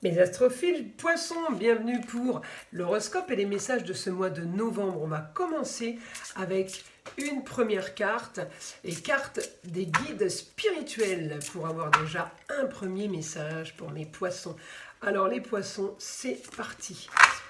Mes astrophiles, poissons, bienvenue pour l'horoscope et les messages de ce mois de novembre. On va commencer avec une première carte, les cartes des guides spirituels, pour avoir déjà un premier message pour mes poissons. Alors les poissons, c'est parti.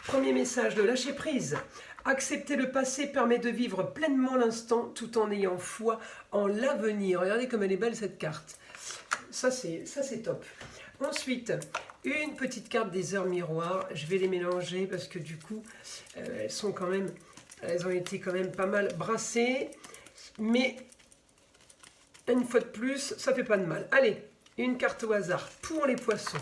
Premier message de lâcher prise. Accepter le passé permet de vivre pleinement l'instant tout en ayant foi en l'avenir. Regardez comme elle est belle cette carte. Ça c'est top. Ensuite, une petite carte des heures miroirs. Je vais les mélanger parce que du coup, elles ont été quand même pas mal brassées. Mais une fois de plus, ça fait pas de mal. Allez, une carte au hasard pour les poissons.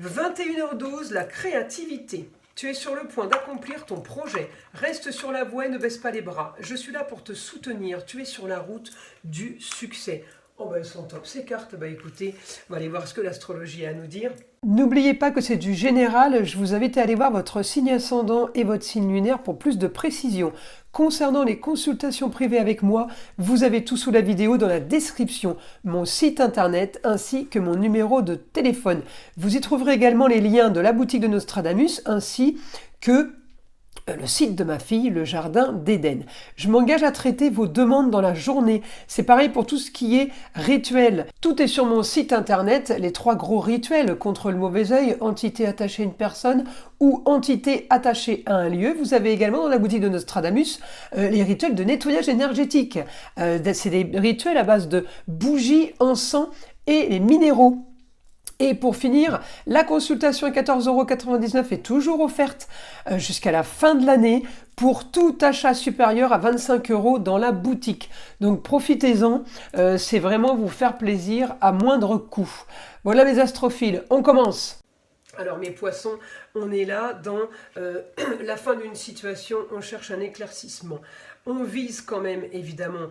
21h12, la créativité. Tu es sur le point d'accomplir ton projet. Reste sur la voie et ne baisse pas les bras. Je suis là pour te soutenir. Tu es sur la route du succès. Oh ben elles sont top ces cartes, bah écoutez, on va aller voir ce que l'astrologie a à nous dire. N'oubliez pas que c'est du général, je vous invite à aller voir votre signe ascendant et votre signe lunaire pour plus de précision. Concernant les consultations privées avec moi, vous avez tout sous la vidéo dans la description, mon site internet ainsi que mon numéro de téléphone. Vous y trouverez également les liens de la boutique de Nostradamus ainsi que le site de ma fille, le jardin d'Éden. Je m'engage à traiter vos demandes dans la journée. C'est pareil pour tout ce qui est rituel. Tout est sur mon site internet, les 3 gros rituels contre le mauvais œil, entité attachée à une personne ou entité attachée à un lieu. Vous avez également dans la boutique de Nostradamus les rituels de nettoyage énergétique. C'est des rituels à base de bougies, encens et les minéraux. Et pour finir, la consultation à 14,99 € est toujours offerte jusqu'à la fin de l'année pour tout achat supérieur à 25 € dans la boutique. Donc profitez-en, c'est vraiment vous faire plaisir à moindre coût. Voilà mes astrophiles, on commence. Alors mes poissons, on est là dans la fin d'une situation, on cherche un éclaircissement. On vise quand même évidemment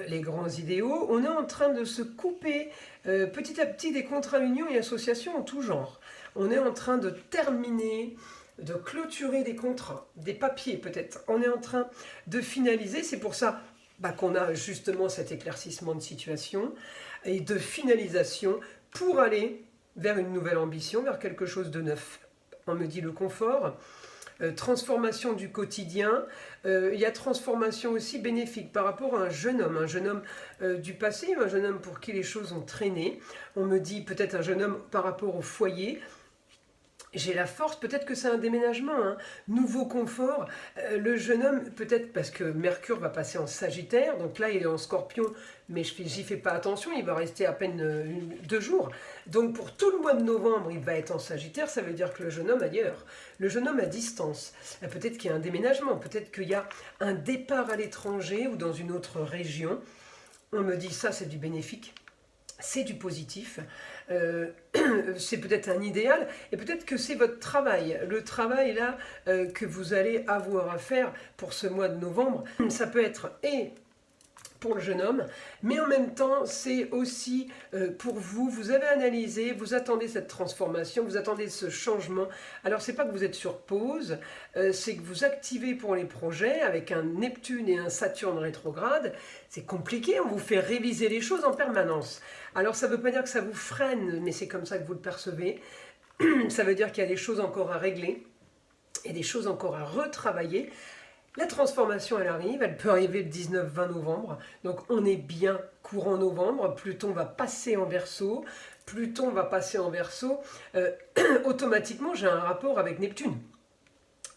les grands idéaux. On est en train de se couper petit à petit des contrats unions et associations en tout genre. On est en train de terminer, de clôturer des contrats, des papiers peut-être. On est en train de finaliser, c'est pour ça qu'on a justement cet éclaircissement de situation et de finalisation pour aller vers une nouvelle ambition, vers quelque chose de neuf. On me dit le confort, transformation du quotidien, il y a transformation aussi bénéfique par rapport à un jeune homme du passé, un jeune homme pour qui les choses ont traîné. On me dit peut-être un jeune homme par rapport au foyer. J'ai la force, peut-être que c'est un déménagement, nouveau confort. Le jeune homme, peut-être parce que Mercure va passer en Sagittaire, donc là il est en Scorpion, mais j'y fais pas attention, il va rester à peine 2 jours. Donc pour tout le mois de novembre, il va être en Sagittaire, ça veut dire que le jeune homme ailleurs, le jeune homme à distance. Peut-être qu'il y a un déménagement, peut-être qu'il y a un départ à l'étranger ou dans une autre région. On me dit ça, c'est du bénéfique. C'est du positif, c'est peut-être un idéal, et peut-être que c'est votre travail, le travail là que vous allez avoir à faire pour ce mois de novembre. Ça peut être et pour le jeune homme, mais en même temps c'est aussi pour vous, vous avez analysé, vous attendez cette transformation, vous attendez ce changement. Alors c'est pas que vous êtes sur pause, c'est que vous activez pour les projets avec un Neptune et un Saturne rétrograde. C'est compliqué, on vous fait réviser les choses en permanence. Alors ça ne veut pas dire que ça vous freine, mais c'est comme ça que vous le percevez. Ça veut dire qu'il y a des choses encore à régler et des choses encore à retravailler. La transformation, elle arrive, elle peut arriver le 19-20 novembre, donc on est bien courant novembre, Pluton va passer en Verseau, automatiquement j'ai un rapport avec Neptune,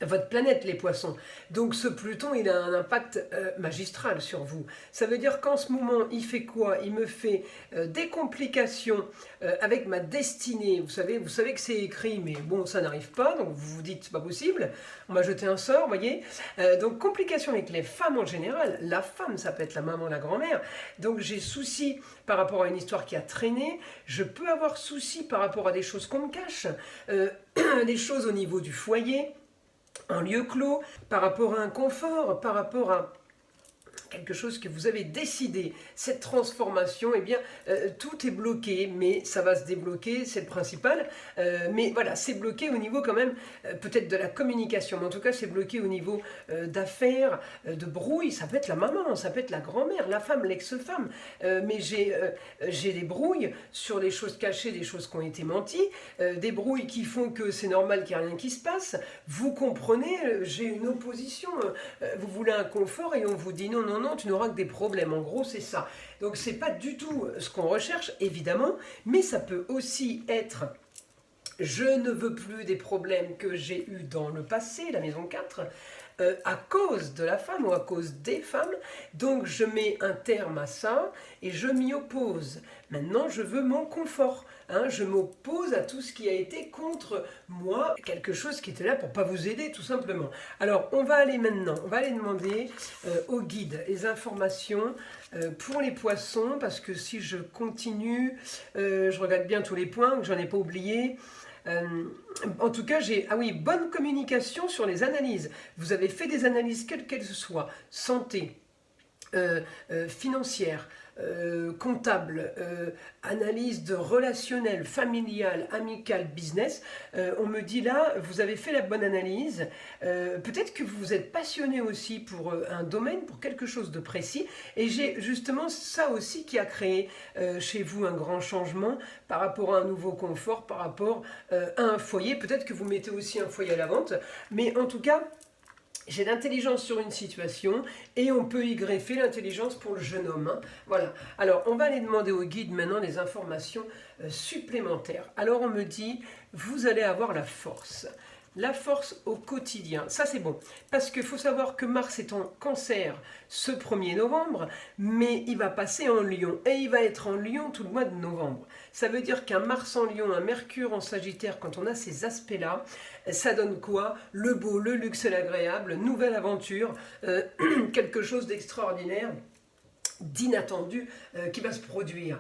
votre planète les poissons, donc ce Pluton il a un impact magistral sur vous. Ça veut dire qu'en ce moment il fait quoi? Il me fait des complications avec ma destinée. Vous savez que c'est écrit, mais bon ça n'arrive pas, donc vous vous dites c'est pas possible, on m'a jeté un sort, voyez. Donc complications avec les femmes en général. La femme ça peut être la maman, la grand-mère, donc j'ai souci par rapport à une histoire qui a traîné, je peux avoir souci par rapport à des choses qu'on me cache, des choses au niveau du foyer, un lieu clos, par rapport à un confort, par rapport à quelque chose que vous avez décidé, cette transformation, eh bien, tout est bloqué, mais ça va se débloquer, c'est le principal. Mais voilà, c'est bloqué au niveau quand même, peut-être de la communication, mais en tout cas, c'est bloqué au niveau d'affaires, de brouille. Ça peut être la maman, ça peut être la grand-mère, la femme, l'ex-femme. Mais j'ai des brouilles sur les choses cachées, des choses qui ont été menties, des brouilles qui font que c'est normal qu'il n'y a rien qui se passe. Vous comprenez, j'ai une opposition, vous voulez un confort et on vous dit non, non, non, tu n'auras que des problèmes. En gros, c'est ça. Donc, c'est pas du tout ce qu'on recherche, évidemment, mais ça peut aussi être je ne veux plus des problèmes que j'ai eus dans le passé, la maison 4, à cause de la femme ou à cause des femmes. Donc, je mets un terme à ça et je m'y oppose. Maintenant, je veux mon confort. Hein, je m'oppose à tout ce qui a été contre moi, quelque chose qui était là pour pas vous aider, tout simplement. Alors, on va aller maintenant, on va aller demander au guide les informations pour les poissons, parce que si je continue, je regarde bien tous les points, que j'en ai pas oublié. En tout cas, ah oui, bonne communication sur les analyses. Vous avez fait des analyses, quelles qu'elles soient, santé, financière, comptable, analyse de relationnel, familial, amical, business. On me dit là, vous avez fait la bonne analyse. Peut-être que vous êtes passionné aussi pour un domaine, pour quelque chose de précis. Et j'ai justement ça aussi qui a créé chez vous un grand changement par rapport à un nouveau confort, par rapport à un foyer. Peut-être que vous mettez aussi un foyer à la vente. Mais en tout cas, j'ai l'intelligence sur une situation et on peut y greffer l'intelligence pour le jeune homme. Hein. Voilà. Alors, on va aller demander au guide maintenant des informations supplémentaires. Alors, on me dit, vous allez avoir la force. La force au quotidien, ça c'est bon, parce qu'il faut savoir que Mars est en Cancer ce 1er novembre, mais il va passer en Lion, et il va être en Lion tout le mois de novembre. Ça veut dire qu'un Mars en Lion, un Mercure en Sagittaire, quand on a ces aspects-là, ça donne quoi? Le beau, le luxe et l'agréable, nouvelle aventure, quelque chose d'extraordinaire, d'inattendu qui va se produire.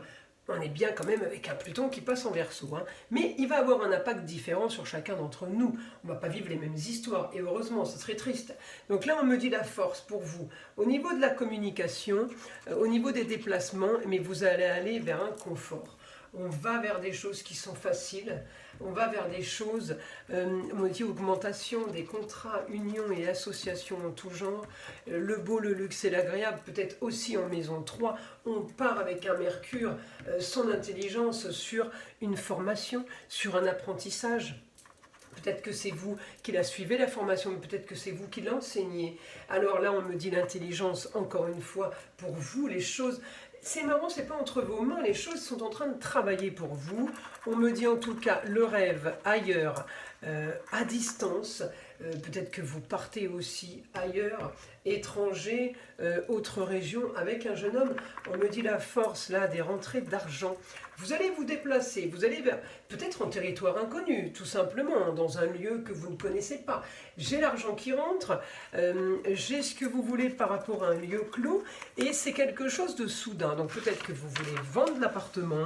On est bien quand même avec un Pluton qui passe en Verseau, hein. Mais il va avoir un impact différent sur chacun d'entre nous. On ne va pas vivre les mêmes histoires, et heureusement, ce serait triste. Donc là, on me dit la force pour vous. Au niveau de la communication, au niveau des déplacements, mais vous allez aller vers un confort. On va vers des choses qui sont faciles, on va vers des choses, on me dit augmentation des contrats, unions et associations en tout genre, le beau, le luxe et l'agréable, peut-être aussi en maison 3, on part avec un Mercure, son intelligence sur une formation, sur un apprentissage. Peut-être que c'est vous qui la suivez, la formation, mais peut-être que c'est vous qui l'enseignez. Alors là, on me dit l'intelligence, encore une fois, pour vous, les choses... C'est marrant, c'est pas entre vos mains, les choses sont en train de travailler pour vous. On me dit en tout cas le rêve ailleurs, à distance. Peut-être que vous partez aussi ailleurs, étranger, autre région, avec un jeune homme. On me dit la force là des rentrées d'argent. Vous allez vous déplacer, vous allez vers peut-être en territoire inconnu, tout simplement, dans un lieu que vous ne connaissez pas. J'ai l'argent qui rentre, j'ai ce que vous voulez par rapport à un lieu clos, et c'est quelque chose de soudain. Donc peut-être que vous voulez vendre l'appartement,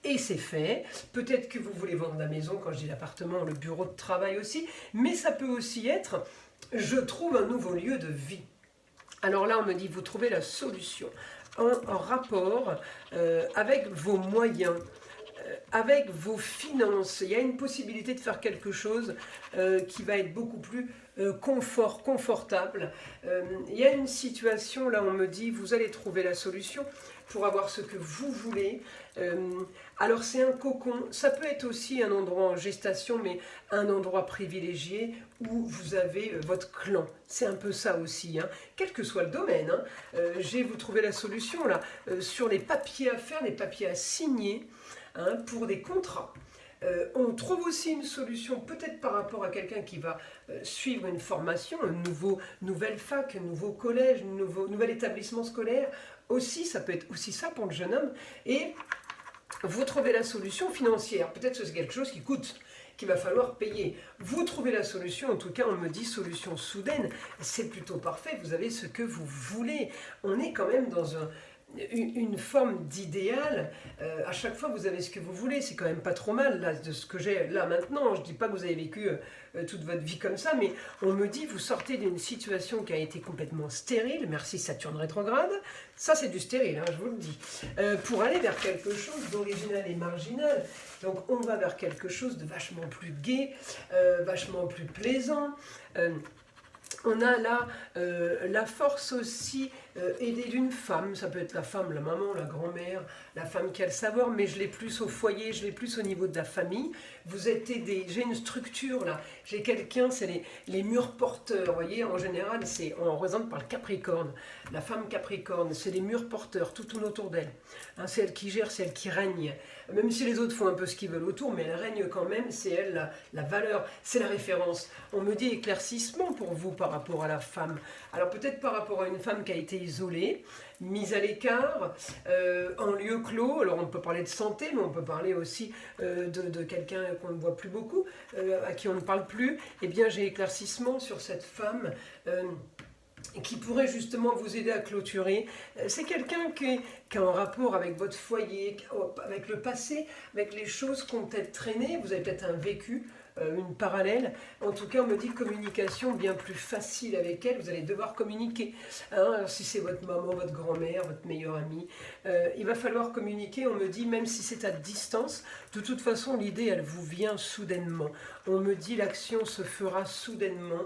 et c'est fait. Peut-être que vous voulez vendre la maison, quand je dis l'appartement, le bureau de travail aussi, mais ça peut aussi être, je trouve un nouveau lieu de vie. Alors là, on me dit, vous trouvez la solution en rapport avec vos moyens, avec vos finances. Il y a une possibilité de faire quelque chose qui va être beaucoup plus confortable. Il y a une situation, là on me dit, vous allez trouver la solution pour avoir ce que vous voulez. Alors c'est un cocon, ça peut être aussi un endroit en gestation, mais un endroit privilégié où vous avez votre clan. C'est un peu ça aussi, hein. Quel que soit le domaine. Hein. Vous trouvez la solution là, sur les papiers à faire, les papiers à signer, hein, pour des contrats. On trouve aussi une solution peut-être par rapport à quelqu'un qui va suivre une formation, nouvelle fac, un nouveau collège, nouvel établissement scolaire. Aussi, ça peut être aussi ça pour le jeune homme. Et vous trouvez la solution financière. Peut-être que c'est quelque chose qui coûte, qu'il va falloir payer. Vous trouvez la solution, en tout cas on me dit solution soudaine. C'est plutôt parfait, vous avez ce que vous voulez. On est quand même dans une forme d'idéal. À chaque fois, vous avez ce que vous voulez. C'est quand même pas trop mal là, de ce que j'ai là maintenant. Je dis pas que vous avez vécu toute votre vie comme ça, mais on me dit, vous sortez d'une situation qui a été complètement stérile. Merci Saturne rétrograde. Ça, c'est du stérile, hein, je vous le dis. Pour aller vers quelque chose d'original et marginal. Donc, on va vers quelque chose de vachement plus gai, vachement plus plaisant. On a là la force aussi aidée d'une femme, ça peut être la femme, la maman, la grand-mère, la femme qui a le savoir, mais je l'ai plus au foyer, je l'ai plus au niveau de la famille. Vous êtes aidé, j'ai une structure là, j'ai quelqu'un, c'est les murs porteurs, vous voyez, en général, on représente par le Capricorne. La femme Capricorne, c'est les murs porteurs, tout tourne autour d'elle. Hein, c'est elle qui gère, c'est elle qui règne. Même si les autres font un peu ce qu'ils veulent autour, mais elle règne quand même, c'est elle la valeur, c'est la référence. On me dit éclaircissement pour vous par rapport à la femme. Alors peut-être par rapport à une femme qui a été isolée, mise à l'écart, en lieu clos. Alors on peut parler de santé, mais on peut parler aussi de quelqu'un qu'on ne voit plus beaucoup, à qui on ne parle plus. Eh bien j'ai éclaircissement sur cette femme qui pourrait justement vous aider à clôturer. C'est quelqu'un qui est en rapport avec votre foyer, avec le passé, avec les choses qui ont peut-être traîné. Vous avez peut-être un vécu, une parallèle. En tout cas, on me dit communication bien plus facile avec elle. Vous allez devoir communiquer. Hein, alors, si c'est votre maman, votre grand-mère, votre meilleure amie, il va falloir communiquer. On me dit, même si c'est à distance, de toute façon, l'idée, elle vous vient soudainement. On me dit, l'action se fera soudainement.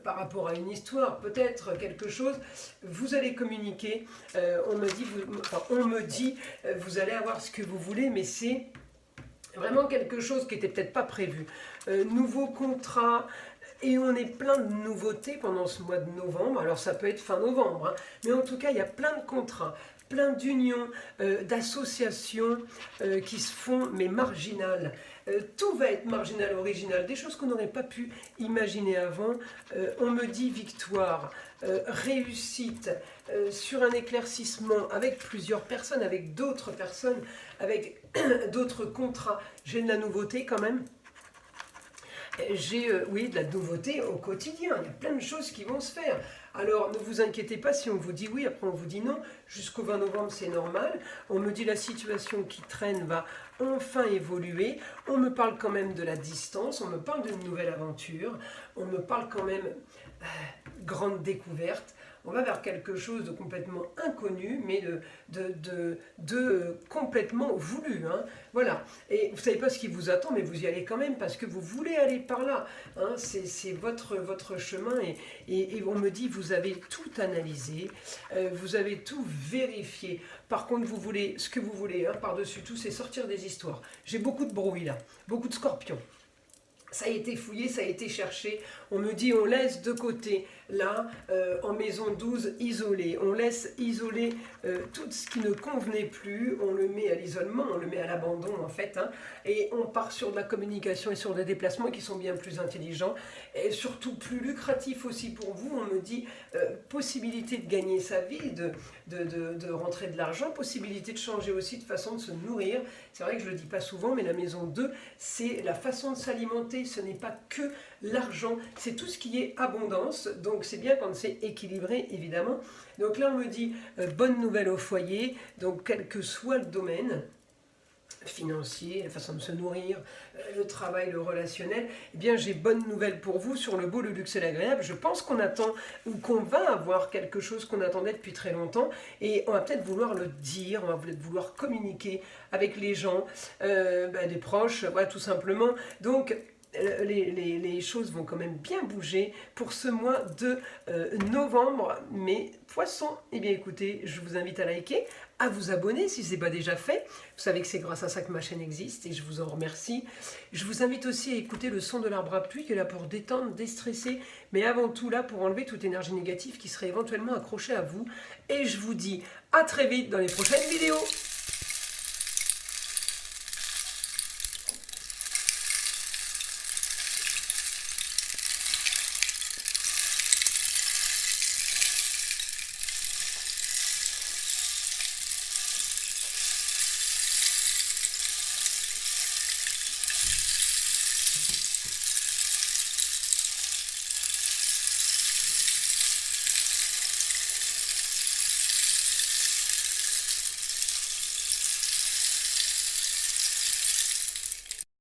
Par rapport à une histoire, peut-être quelque chose, vous allez communiquer, on me dit, vous allez avoir ce que vous voulez, mais c'est vraiment quelque chose qui n'était peut-être pas prévu. Nouveau contrat, et on est plein de nouveautés pendant ce mois de novembre, alors ça peut être fin novembre, hein, mais en tout cas il y a plein de contrats, plein d'unions, d'associations qui se font, mais marginales. Tout va être marginal, original, des choses qu'on n'aurait pas pu imaginer avant. On me dit victoire, réussite, sur un éclaircissement avec plusieurs personnes, avec d'autres personnes, avec d'autres contrats. J'ai de la nouveauté quand même. J'ai, oui, de la nouveauté au quotidien. Il y a plein de choses qui vont se faire. Alors, ne vous inquiétez pas si on vous dit oui, après on vous dit non. Jusqu'au 20 novembre, c'est normal. On me dit la situation qui traîne va enfin évoluer. On me parle quand même de la distance. On me parle d'une nouvelle aventure. On me parle quand même grande découverte. On va vers quelque chose de complètement inconnu, mais de complètement voulu. Hein. Voilà. Et vous ne savez pas ce qui vous attend, mais vous y allez quand même parce que vous voulez aller par là. Hein. C'est votre chemin. Et on me dit, vous avez tout analysé, vous avez tout vérifié. Par contre, vous voulez ce que vous voulez, hein, par-dessus tout, c'est sortir des histoires. J'ai beaucoup de brouille là, beaucoup de scorpions. Ça a été fouillé, ça a été cherché. On me dit, on laisse de côté, là, en maison 12, isolé. On laisse isoler tout ce qui ne convenait plus. On le met à l'isolement, on le met à l'abandon, en fait. Hein, et on part sur de la communication et sur des déplacements qui sont bien plus intelligents. Et surtout plus lucratifs aussi pour vous. On me dit, possibilité de gagner sa vie, de rentrer de l'argent, possibilité de changer aussi de façon de se nourrir. C'est vrai que je ne le dis pas souvent, mais la maison 2, c'est la façon de s'alimenter. Ce n'est pas que l'argent, c'est tout ce qui est abondance. Donc c'est bien quand c'est équilibré, évidemment. Donc là, on me dit bonne nouvelle au foyer, donc quel que soit le domaine financier, la façon de se nourrir, le travail, le relationnel, eh bien j'ai bonne nouvelle pour vous sur le beau, le luxe et l'agréable. Je pense qu'on attend ou qu'on va avoir quelque chose qu'on attendait depuis très longtemps et on va peut-être vouloir le dire, on va peut-être vouloir communiquer avec les gens, les proches, voilà, tout simplement. Donc les choses vont quand même bien bouger pour ce mois de novembre. Mais poissons, eh bien écoutez, je vous invite à liker, à vous abonner si ce n'est pas déjà fait. Vous savez que c'est grâce à ça que ma chaîne existe et je vous en remercie. Je vous invite aussi à écouter le son de l'arbre à pluie qui est là pour détendre, déstresser, mais avant tout là pour enlever toute énergie négative qui serait éventuellement accrochée à vous. Et je vous dis à très vite dans les prochaines vidéos.